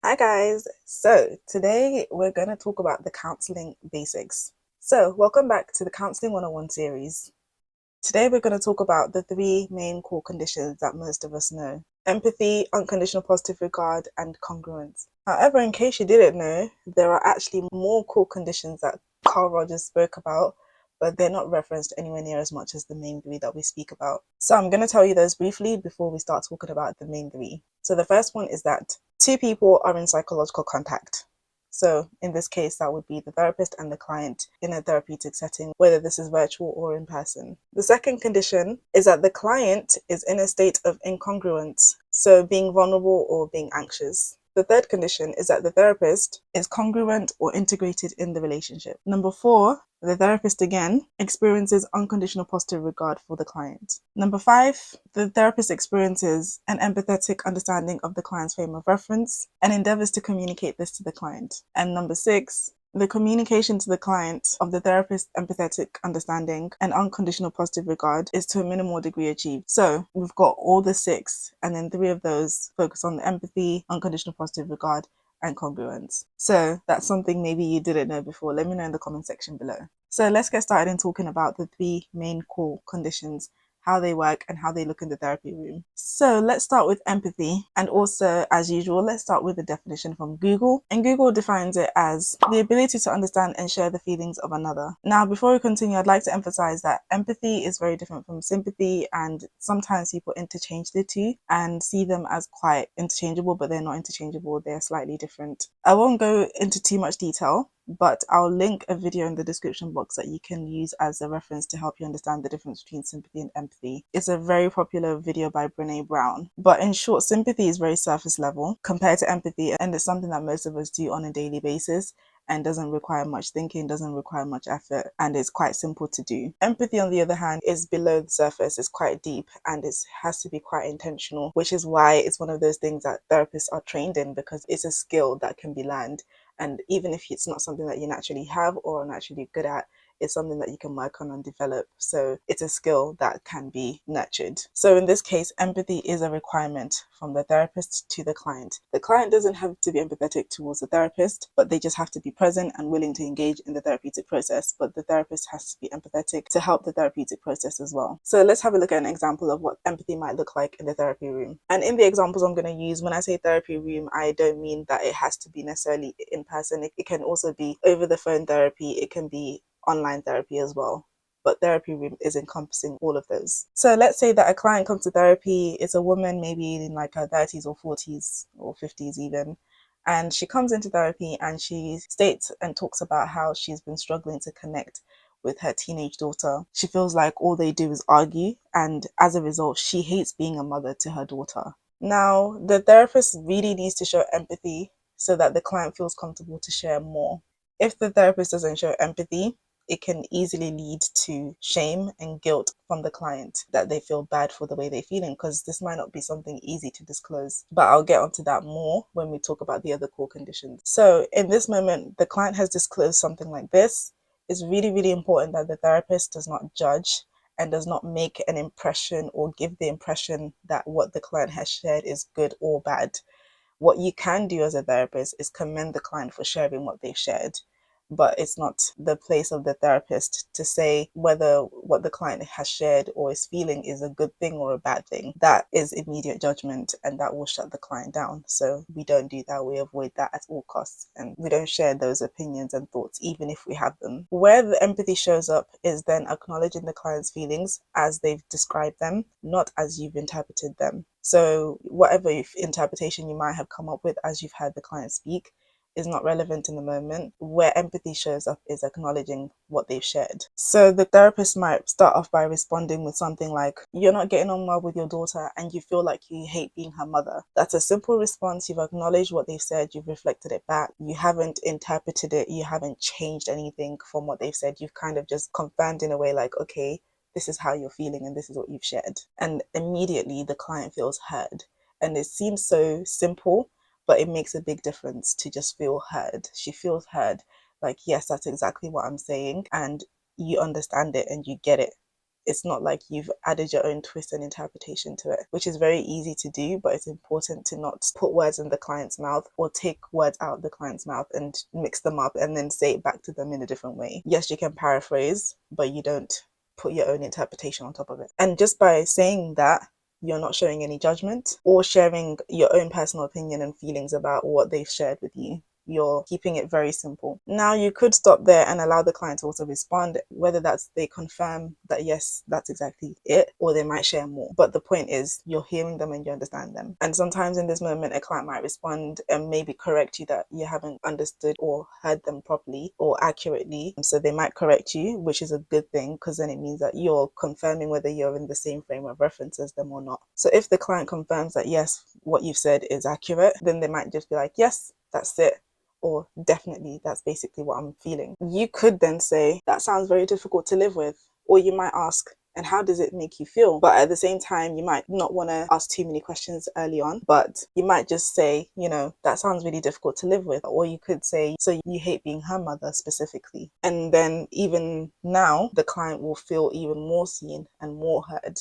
Hi guys, so today we're going to talk about the counselling basics. So welcome back to the Counselling 101 series. Today we're going to talk about the three main core conditions that most of us know: empathy, unconditional positive regard, and congruence. However, in case you didn't know, there are actually more core conditions that Carl Rogers spoke about, but they're not referenced anywhere near as much as the main three that we speak about. So I'm going to tell you those briefly before we start talking about the main three. So the first one is that two people are in psychological contact. So in this case, that would be the therapist and the client in a therapeutic setting, whether this is virtual or in person. The second condition is that the client is in a state of incongruence, so being vulnerable or being anxious. The third condition is that the therapist is congruent or integrated in the relationship. Number 4, the therapist again experiences unconditional positive regard for the client. Number 5, the therapist experiences an empathetic understanding of the client's frame of reference and endeavors to communicate this to the client. And number 6, the communication to the client of the therapist's empathetic understanding and unconditional positive regard is to a minimal degree achieved. So we've got all the 6, and then 3 of those focus on the empathy, unconditional positive regard, and congruence. So that's something maybe you didn't know before. Let me know in the comment section below. So let's get started in talking about the 3 main core conditions, how they work, and how they look in the therapy room. So let's start with empathy. And also, as usual, let's start with the definition from Google. And Google defines it as the ability to understand and share the feelings of another. Now, before we continue, I'd like to emphasize that empathy is very different from sympathy, and sometimes people interchange the two and see them as quite interchangeable, but they're not interchangeable. They're slightly different. I won't go into too much detail, but I'll link a video in the description box that you can use as a reference to help you understand the difference between sympathy and empathy. It's a very popular video by Brene Brown. But in short, sympathy is very surface level compared to empathy, and it's something that most of us do on a daily basis and doesn't require much thinking, doesn't require much effort, and it's quite simple to do. Empathy, on the other hand, is below the surface, it's quite deep, and it has to be quite intentional, which is why it's one of those things that therapists are trained in, because it's a skill that can be learned. And even if it's not something that you naturally have or are naturally good at, it's something that you can work on and develop. So it's a skill that can be nurtured. So in this case, empathy is a requirement from the therapist to the client. The client doesn't have to be empathetic towards the therapist, but they just have to be present and willing to engage in the therapeutic process. But the therapist has to be empathetic to help the therapeutic process as well. So let's have a look at an example of what empathy might look like in the therapy room. And in the examples I'm going to use, when I say therapy room, I don't mean that it has to be necessarily in person. It can also be over the phone therapy. It can be online therapy as well, but therapy room is encompassing all of those. So let's say that a client comes to therapy, it's a woman maybe in like her 30s or 40s or 50s even, and she comes into therapy and she states and talks about how she's been struggling to connect with her teenage daughter. She feels like all they do is argue, and as a result she hates being a mother to her daughter. Now the therapist really needs to show empathy so that the client feels comfortable to share more. If the therapist doesn't show empathy, it can easily lead to shame and guilt from the client, that they feel bad for the way they're feeling, because this might not be something easy to disclose. But I'll get onto that more when we talk about the other core conditions. So in this moment, the client has disclosed something like this. It's really, really important that the therapist does not judge and does not make an impression or give the impression that what the client has shared is good or bad. What you can do as a therapist is commend the client for sharing what they've shared, but it's not the place of the therapist to say whether what the client has shared or is feeling is a good thing or a bad thing. That is immediate judgment, and that will shut the client down. So we don't do that. We avoid that at all costs, and we don't share those opinions and thoughts even if we have them. Where the empathy shows up is then acknowledging the client's feelings as they've described them, not as you've interpreted them. So whatever interpretation you might have come up with as you've heard the client speak is not relevant in the moment. Where empathy shows up is acknowledging what they've shared. So the therapist might start off by responding with something like, you're not getting on well with your daughter and you feel like you hate being her mother. That's a simple response. You've acknowledged what they've said, you've reflected it back, you haven't interpreted it, you haven't changed anything from what they've said. You've kind of just confirmed in a way like, okay, this is how you're feeling and this is what you've shared. And immediately the client feels heard. And it seems so simple, but it makes a big difference to just feel heard. She feels heard, like, yes, that's exactly what I'm saying, and you understand it and you get it. it's not like you've added your own twist and interpretation to it, which is very easy to do, but it's important to not put words in the client's mouth or take words out of the client's mouth and mix them up and then say it back to them in a different way. Yes, you can paraphrase, but you don't put your own interpretation on top of it. And just by saying that, you're not showing any judgment or sharing your own personal opinion and feelings about what they've shared with you. You're keeping it very simple. Now you could stop there and allow the client to also respond, whether that's they confirm that yes, that's exactly it, or they might share more. But the point is you're hearing them and you understand them. And sometimes in this moment, a client might respond and maybe correct you that you haven't understood or heard them properly or accurately. So they might correct you, which is a good thing, because then it means that you're confirming whether you're in the same frame of reference as them or not. So if the client confirms that yes, what you've said is accurate, then they might just be like, yes, that's it. Or definitely, that's basically what I'm feeling. You could then say, that sounds very difficult to live with. Or you might ask, and how does it make you feel? But at the same time, you might not want to ask too many questions early on, but you might just say, that sounds really difficult to live with. Or you could say, so you hate being her mother specifically. And then even now, the client will feel even more seen and more heard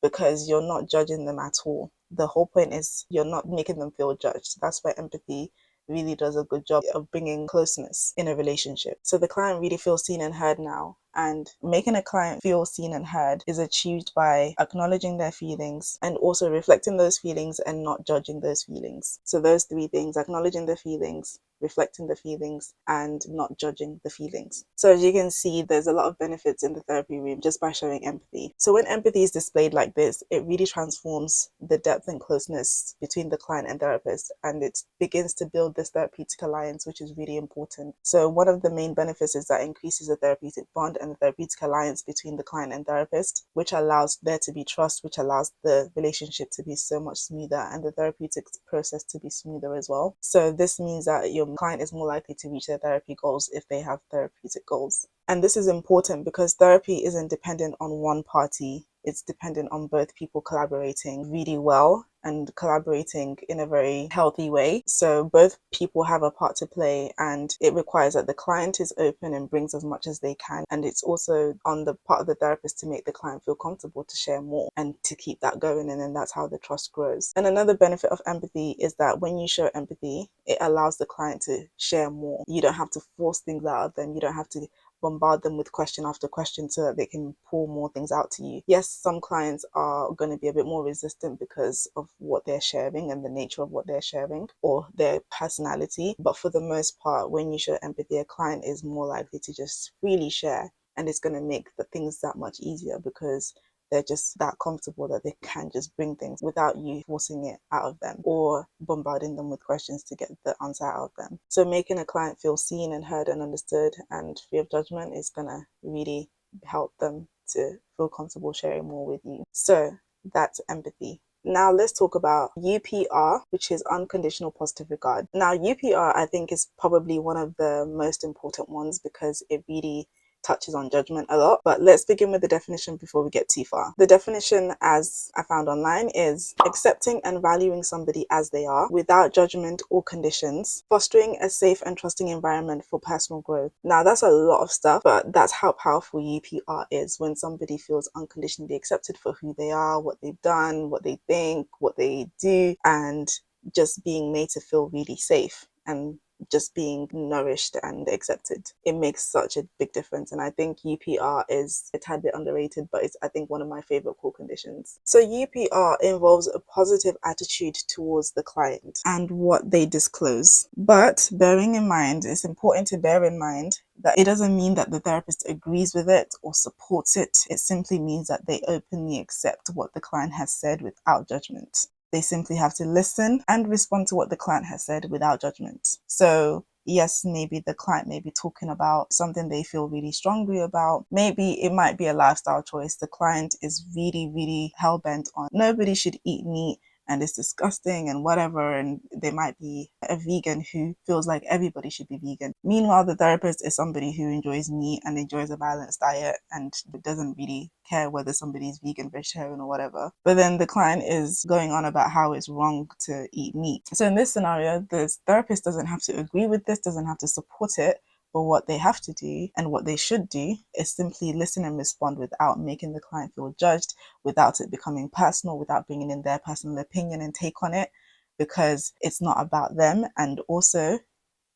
because you're not judging them at all. The whole point is you're not making them feel judged. That's why empathy really does a good job of bringing closeness in a relationship. So the client really feels seen and heard now. And making a client feel seen and heard is achieved by acknowledging their feelings and also reflecting those feelings and not judging those feelings. So those three things: acknowledging the feelings, reflecting the feelings, and not judging the feelings. So as you can see, there's a lot of benefits in the therapy room just by showing empathy. So when empathy is displayed like this, it really transforms the depth and closeness between the client and therapist, and it begins to build this therapeutic alliance, which is really important. So one of the main benefits is that it increases the therapeutic bond and the therapeutic alliance between the client and therapist, which allows there to be trust, which allows the relationship to be so much smoother and the therapeutic process to be smoother as well. So this means that your client is more likely to reach their therapy goals if they have therapeutic goals. And this is important because therapy isn't dependent on one party. It's dependent on both people collaborating really well and collaborating in a very healthy way. So both people have a part to play, and it requires that the client is open and brings as much as they can. And it's also on the part of the therapist to make the client feel comfortable to share more and to keep that going. And then that's how the trust grows. And another benefit of empathy is that when you show empathy, it allows the client to share more. You don't have to force things out of them. You don't have to bombard them with question after question so that they can pour more things out to you. Yes, some clients are going to be a bit more resistant because of what they're sharing and the nature of what they're sharing or their personality. But for the most part, when you show empathy, a client is more likely to just freely share, and it's going to make the things that much easier because they're just that comfortable that they can just bring things without you forcing it out of them or bombarding them with questions to get the answer out of them. So making a client feel seen and heard and understood and free of judgment is going to really help them to feel comfortable sharing more with you. So that's empathy. Now let's talk about UPR, which is unconditional positive regard. Now UPR, I think, is probably one of the most important ones because it really touches on judgment a lot. But let's begin with the definition before we get too far. The definition, as I found online, is accepting and valuing somebody as they are without judgment or conditions, fostering a safe and trusting environment for personal growth. Now that's a lot of stuff, but that's how powerful UPR is, when somebody feels unconditionally accepted for who they are, what they've done, what they think, what they do, and just being made to feel really safe and just being nourished and accepted. It makes such a big difference, and I think UPR is a tad bit underrated, but it's, I think, one of my favorite core conditions. So UPR involves a positive attitude towards the client and what they disclose, but bearing in mind, it's important to bear in mind that it doesn't mean that the therapist agrees with it or supports it. It simply means that they openly accept what the client has said without judgment. They simply have to listen and respond to what the client has said without judgment. So yes, maybe the client may be talking about something they feel really strongly about. Maybe it might be a lifestyle choice. The client is really, really hell-bent on nobody should eat meat and it's disgusting and whatever, and they might be a vegan who feels like everybody should be vegan. Meanwhile, the therapist is somebody who enjoys meat and enjoys a balanced diet and doesn't really care whether somebody's vegan, vegetarian, or whatever. But then the client is going on about how it's wrong to eat meat. So in this scenario, the therapist doesn't have to agree with this, doesn't have to support it, But what they have to do and what they should do is simply listen and respond without making the client feel judged, without it becoming personal, without bringing in their personal opinion and take on it, because it's not about them. And also,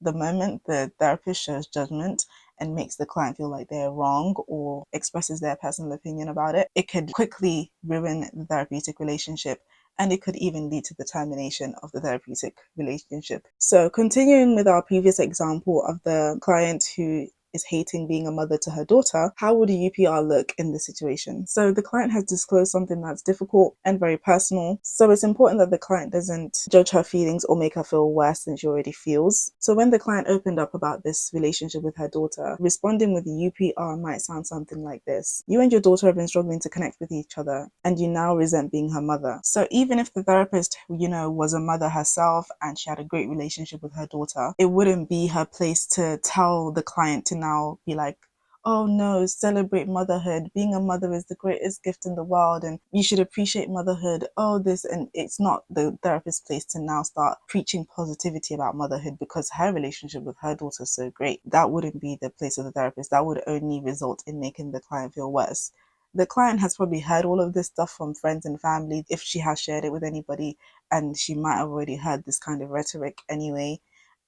the moment the therapist shows judgment and makes the client feel like they're wrong or expresses their personal opinion about it, it could quickly ruin the therapeutic relationship, and it could even lead to the termination of the therapeutic relationship. So, continuing with our previous example of the client who is hating being a mother to her daughter, how would a UPR look in this situation? So the client has disclosed something that's difficult and very personal. So it's important that the client doesn't judge her feelings or make her feel worse than she already feels. So when the client opened up about this relationship with her daughter, responding with the UPR might sound something like this. You and your daughter have been struggling to connect with each other, and you now resent being her mother. So even if the therapist, was a mother herself and she had a great relationship with her daughter, it wouldn't be her place to tell the client to now be like, oh no, celebrate motherhood. Being a mother is the greatest gift in the world and you should appreciate motherhood. Oh, this. And it's not the therapist's place to now start preaching positivity about motherhood because her relationship with her daughter is so great. That wouldn't be the place of the therapist. That would only result in making the client feel worse. The client has probably heard all of this stuff from friends and family if she has shared it with anybody, and she might have already heard this kind of rhetoric anyway.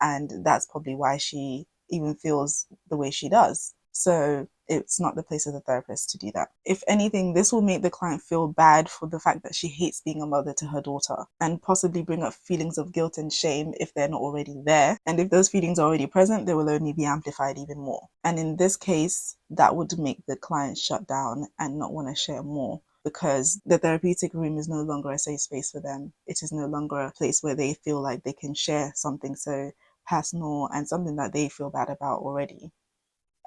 And that's probably why she even feels the way she does. So it's not the place of the therapist to do that. If anything, this will make the client feel bad for the fact that she hates being a mother to her daughter and possibly bring up feelings of guilt and shame if they're not already there. And if those feelings are already present, they will only be amplified even more. And in this case, that would make the client shut down and not want to share more, because the therapeutic room is no longer a safe space for them. It is no longer a place where they feel like they can share something so personal and something that they feel bad about already.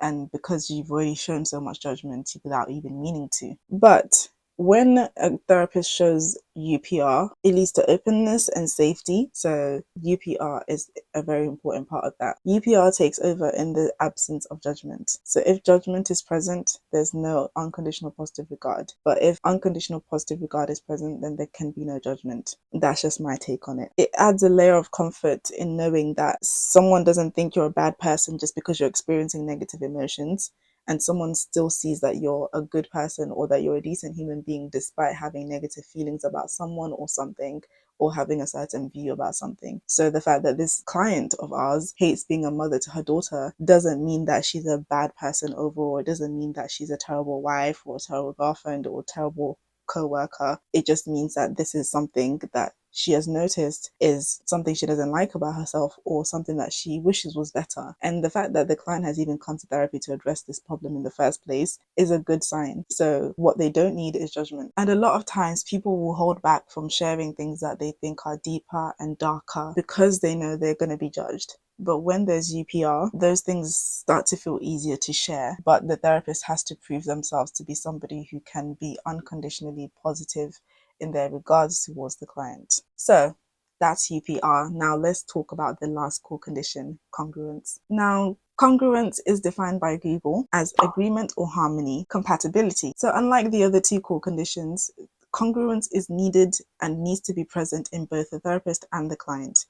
And because you've already shown so much judgment without even meaning to. But when a therapist shows UPR, it leads to openness and safety. So UPR is a very important part of that. UPR takes over in the absence of judgment. So if judgment is present, there's no unconditional positive regard. But if unconditional positive regard is present, then there can be no judgment. That's just my take on it. It adds a layer of comfort in knowing that someone doesn't think you're a bad person just because you're experiencing negative emotions, and someone still sees that you're a good person or that you're a decent human being despite having negative feelings about someone or something, or having a certain view about something. So the fact that this client of ours hates being a mother to her daughter doesn't mean that she's a bad person overall. It doesn't mean that she's a terrible wife or a terrible girlfriend or a terrible co-worker. It just means that this is something that she has noticed is something she doesn't like about herself, or something that she wishes was better. And the fact that the client has even come to therapy to address this problem in the first place is a good sign. So what they don't need is judgment. And a lot of times people will hold back from sharing things that they think are deeper and darker because they know they're going to be judged. But when there's UPR, those things start to feel easier to share. But the therapist has to prove themselves to be somebody who can be unconditionally positive in their regards towards the client. So that's UPR. Now let's talk about the last core condition, congruence. Now, congruence is defined by Google as agreement or harmony, compatibility. So unlike the other two core conditions, congruence is needed and needs to be present in both the therapist and the client.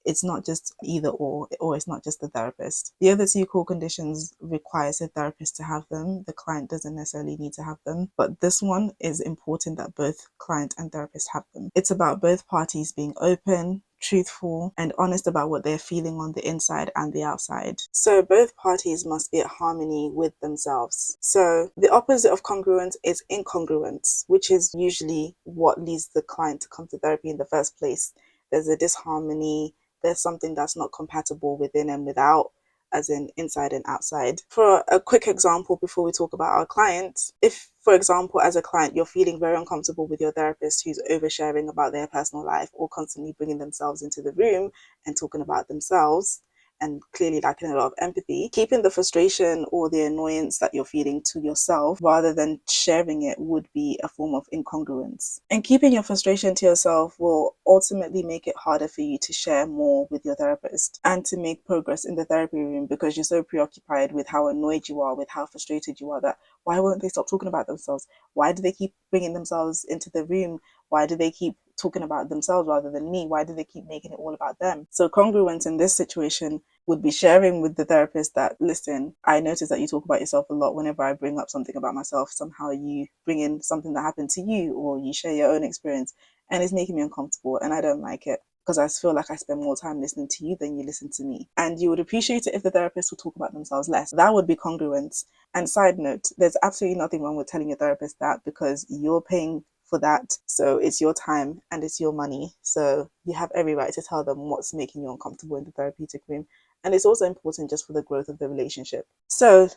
It's not just either or it's not just the therapist. The other two core conditions requires a therapist to have them. The client doesn't necessarily need to have them, but this one is important that both client and therapist have them. It's about both parties being open, truthful, and honest about what they're feeling on the inside and the outside. So both parties must be at harmony with themselves. So the opposite of congruence is incongruence, which is usually what leads the client to come to therapy in the first place. There's a disharmony, there's something that's not compatible within and without, as in inside and outside. For a quick example, before we talk about our client, if, for example, as a client, you're feeling very uncomfortable with your therapist who's oversharing about their personal life or constantly bringing themselves into the room and talking about themselves, and clearly lacking a lot of empathy, keeping the frustration or the annoyance that you're feeling to yourself rather than sharing it would be a form of incongruence. And keeping your frustration to yourself will ultimately make it harder for you to share more with your therapist and to make progress in the therapy room, because you're so preoccupied with how annoyed you are, with how frustrated you are, that why won't they stop talking about themselves? Why do they keep bringing themselves into the room? Why do they keep talking about themselves rather than me? Why do they keep making it all about them? So congruence in this situation would be sharing with the therapist that, listen, I notice that you talk about yourself a lot. Whenever I bring up something about myself, somehow you bring in something that happened to you, or you share your own experience, and it's making me uncomfortable and I don't like it, because I feel like I spend more time listening to you than you listen to me. And you would appreciate it if the therapist would talk about themselves less. That would be congruence. And side note, there's absolutely nothing wrong with telling your therapist that, because you're paying for that. So it's your time and it's your money. So you have every right to tell them what's making you uncomfortable in the therapeutic room. And it's also important just for the growth of the relationship. So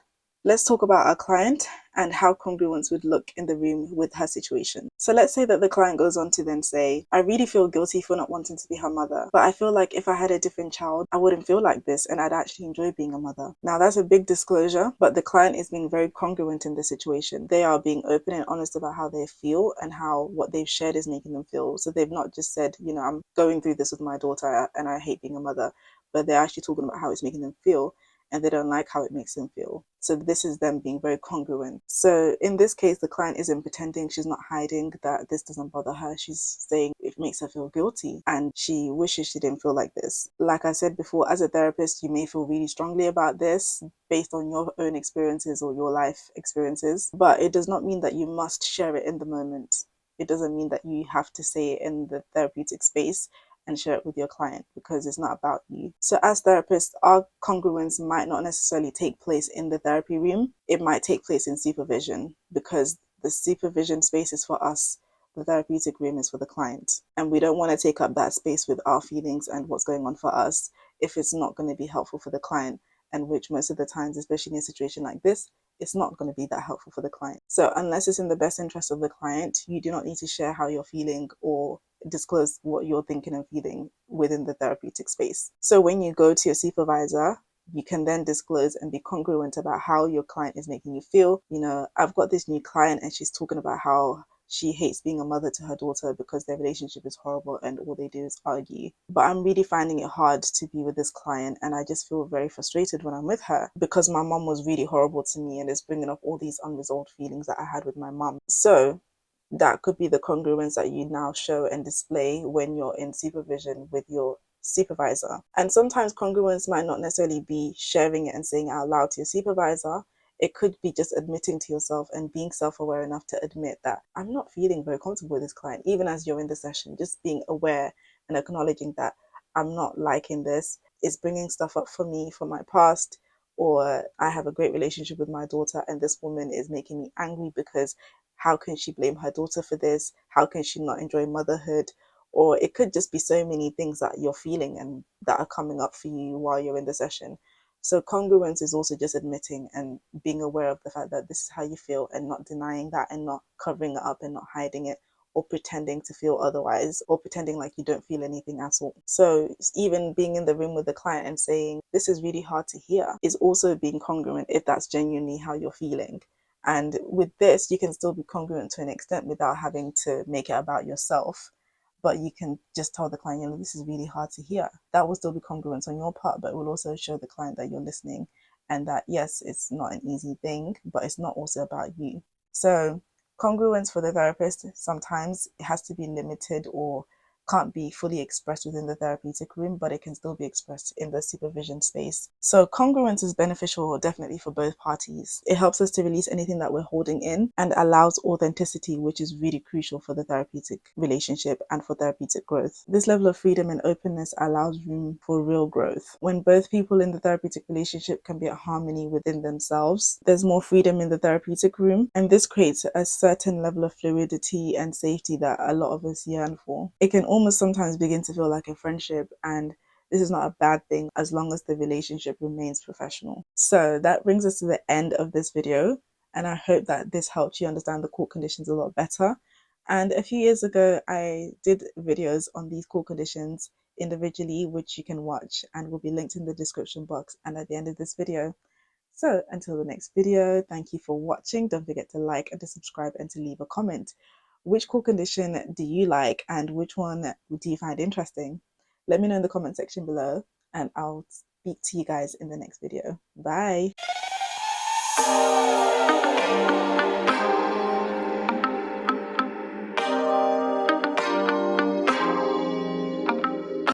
let's talk about our client and how congruence would look in the room with her situation. So let's say that the client goes on to then say, I really feel guilty for not wanting to be her mother, but I feel like if I had a different child, I wouldn't feel like this and I'd actually enjoy being a mother. Now that's a big disclosure, but the client is being very congruent in the situation. They are being open and honest about how they feel and how what they've shared is making them feel. So they've not just said, I'm going through this with my daughter and I hate being a mother, but they're actually talking about how it's making them feel, and they don't like how it makes them feel. So this is them being very congruent. So in this case, the client isn't pretending, she's not hiding that this doesn't bother her. She's saying it makes her feel guilty and she wishes she didn't feel like this. Like I said before, as a therapist, you may feel really strongly about this based on your own experiences or your life experiences, but it does not mean that you must share it in the moment. It doesn't mean that you have to say it in the therapeutic space and share it with your client, because it's not about you. So as therapists, our congruence might not necessarily take place in the therapy room. It might take place in supervision, because the supervision space is for us. The therapeutic room is for the client. And we don't want to take up that space with our feelings and what's going on for us if it's not going to be helpful for the client, and which most of the times, especially in a situation like this, it's not going to be that helpful for the client. So unless it's in the best interest of the client, you do not need to share how you're feeling or disclose what you're thinking and feeling within the therapeutic space. So when you go to your supervisor, you can then disclose and be congruent about how your client is making you feel. I've got this new client and she's talking about how she hates being a mother to her daughter because their relationship is horrible and all they do is argue. But I'm really finding it hard to be with this client, and I just feel very frustrated when I'm with her because my mom was really horrible to me and it's bringing up all these unresolved feelings that I had with my mom. So that could be the congruence that you now show and display when you're in supervision with your supervisor. And sometimes congruence might not necessarily be sharing it and saying it out loud to your supervisor. It could be just admitting to yourself and being self-aware enough to admit that I'm not feeling very comfortable with this client, even as you're in the session. Just being aware and acknowledging that I'm not liking this. It's bringing stuff up for me from my past, or I have a great relationship with my daughter and this woman is making me angry because how can she blame her daughter for this? How can she not enjoy motherhood? Or it could just be so many things that you're feeling and that are coming up for you while you're in the session. So congruence is also just admitting and being aware of the fact that this is how you feel, and not denying that and not covering it up and not hiding it or pretending to feel otherwise or pretending like you don't feel anything at all. So even being in the room with the client and saying, this is really hard to hear, is also being congruent if that's genuinely how you're feeling. And with this, you can still be congruent to an extent without having to make it about yourself. But you can just tell the client, this is really hard to hear. That will still be congruence on your part, but it will also show the client that you're listening and that, yes, it's not an easy thing, but it's not also about you. So congruence for the therapist, sometimes it has to be limited or can't be fully expressed within the therapeutic room, but it can still be expressed in the supervision space. So congruence is beneficial definitely for both parties. It helps us to release anything that we're holding in and allows authenticity, which is really crucial for the therapeutic relationship and for therapeutic growth. This level of freedom and openness allows room for real growth. When both people in the therapeutic relationship can be at harmony within themselves, there's more freedom in the therapeutic room, and this creates a certain level of fluidity and safety that a lot of us yearn for. It can almost sometimes begin to feel like a friendship, and this is not a bad thing as long as the relationship remains professional. So that brings us to the end of this video, and I hope that this helped you understand the core conditions a lot better. And a few years ago, I did videos on these core conditions individually, which you can watch and will be linked in the description box and at the end of this video. So until the next video, thank you for watching. Don't forget to like and to subscribe and to leave a comment. Which core condition do you like and which one do you find interesting? Let me know in the comment section below and I'll speak to you guys in the next video. Bye.